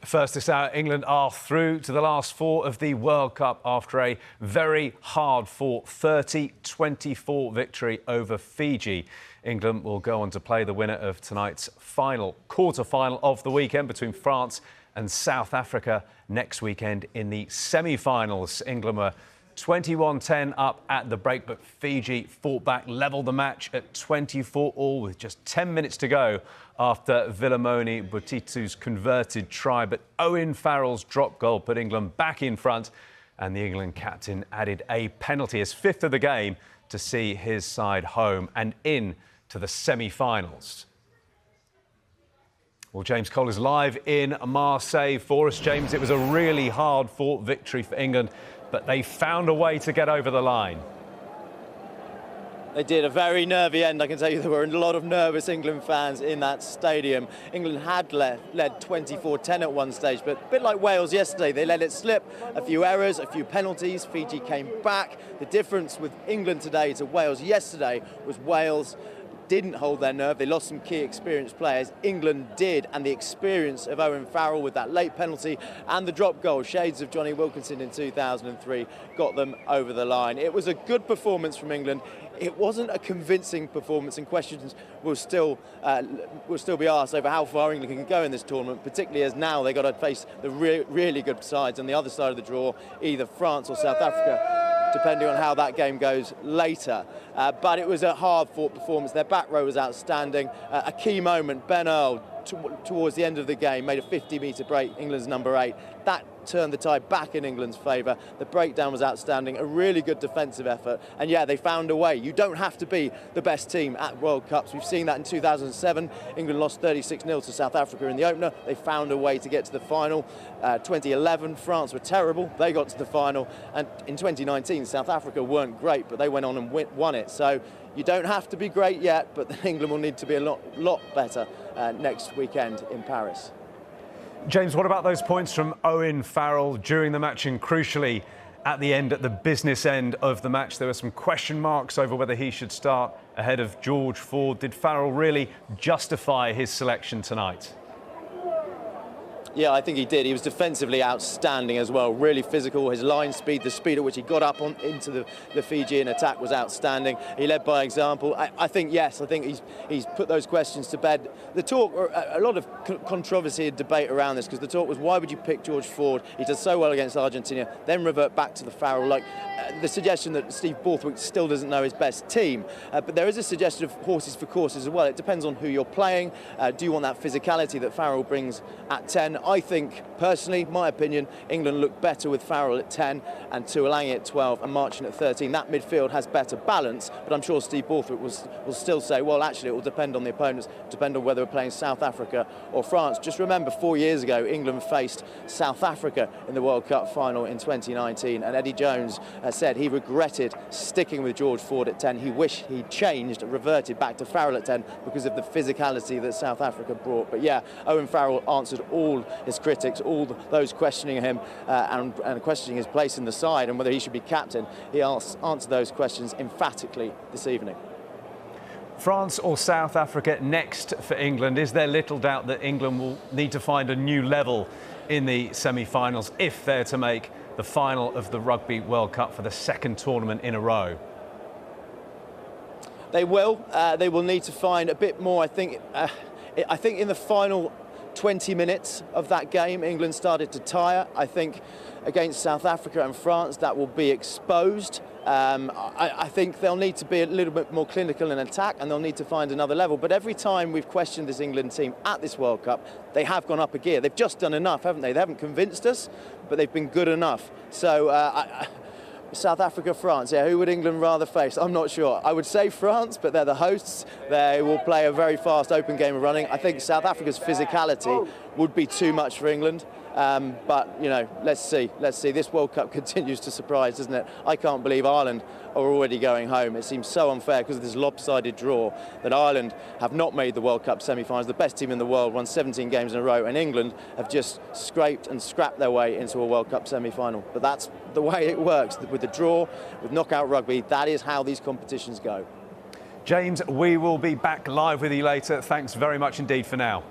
First this hour, England are through to the last four of the World Cup after a very hard-fought 30-24 victory over Fiji. England will go on to play the winner of tonight's quarter-final of the weekend between France and South Africa next weekend in the semi-finals. England were 21-10 up at the break, but Fiji fought back, levelled the match at 24-all with just 10 minutes to go after Vilimoni Butitu's converted try. But Owen Farrell's drop goal put England back in front, and the England captain added a penalty as fifth of the game to see his side home and in to the semi-finals. Well, James Cole is live in Marseille for us. James, it was a really hard-fought victory for England, but they found a way to get over the line. They did. A very nervy end. I can tell you there were a lot of nervous England fans in that stadium. England had led 24-10 at one stage, but a bit like Wales yesterday, they let it slip. A few errors, a few penalties. Fiji came back. The difference with England today to Wales yesterday was Wales didn't hold their nerve. They lost some key experienced players. England did, and the experience of Owen Farrell with that late penalty and the drop goal, shades of Johnny Wilkinson in 2003, got them over the line. It was a good performance from England. It wasn't a convincing performance, and questions will still be asked over how far England can go in this tournament, particularly as now they've got to face the really good sides on the other side of the draw, either France or South Africa, depending on how that game goes later. But it was a hard-fought performance. Their back row was outstanding. A key moment, Ben Earl, towards the end of the game, made a 50-metre break, England's number 8. That turned the tide back in England's favour. The breakdown was outstanding, a really good defensive effort. And yeah, they found a way. You don't have to be the best team at World Cups. We've seen that in 2007. England lost 36-0 to South Africa in the opener. They found a way to get to the final. 2011, France were terrible. They got to the final. And in 2019, South Africa weren't great, but they went on and won it. So you don't have to be great yet, but England will need to be a lot better next weekend in Paris. James, what about those points from Owen Farrell during the match, and crucially at the end, at the business end of the match? There were some question marks over whether he should start ahead of George Ford. Did Farrell really justify his selection tonight? Yeah, I think he did. He was defensively outstanding as well. Really physical. His line speed, the speed at which he got up into the Fijian attack was outstanding. He led by example. I think, yes, I think he's put those questions to bed. The talk, a lot of controversy and debate around this, because the talk was, why would you pick George Ford? He does so well against Argentina, then revert back to the Farrell. Like the suggestion that Steve Borthwick still doesn't know his best team. But there is a suggestion of horses for courses as well. It depends on who you're playing. Do you want that physicality that Farrell brings at 10? I think, personally, my opinion, England looked better with Farrell at 10 and Tuolangi at 12 and Marchant at 13. That midfield has better balance, but I'm sure Steve Borthwick will still say, well, actually, it will depend on the opponents, depend on whether we're playing South Africa or France. Just remember, 4 years ago, England faced South Africa in the World Cup final in 2019, and Eddie Jones said he regretted sticking with George Ford at 10. He wished he'd changed, reverted back to Farrell at 10 because of the physicality that South Africa brought. But yeah, Owen Farrell answered all his critics, all those questioning him and questioning his place in the side and whether he should be captain. He answered those questions emphatically this evening. France or South Africa next for England? Is there little doubt that England will need to find a new level in the semi-finals if they're to make the final of the Rugby World Cup for the second tournament in a row? They will. They will need to find a bit more. I think in the final 20 minutes of that game, England started to tire. I think against South Africa and France, that will be exposed. I think they'll need to be a little bit more clinical in attack, and they'll need to find another level. But every time we've questioned this England team at this World Cup, they have gone up a gear. They've just done enough, haven't they? They haven't convinced us, but they've been good enough. So South Africa, France, yeah, who would England rather face? I'm not sure. I would say France, but they're the hosts. They will play a very fast, open game of running. I think South Africa's physicality would be too much for England. But, you know, let's see. This World Cup continues to surprise, doesn't it? I can't believe Ireland are already going home. It seems so unfair because of this lopsided draw that Ireland have not made the World Cup semi-finals. The best team in the world, won 17 games in a row, and England have just scraped and scrapped their way into a World Cup semi-final. But that's the way it works. With the draw, with knockout rugby, that is how these competitions go. James, we will be back live with you later. Thanks very much indeed for now.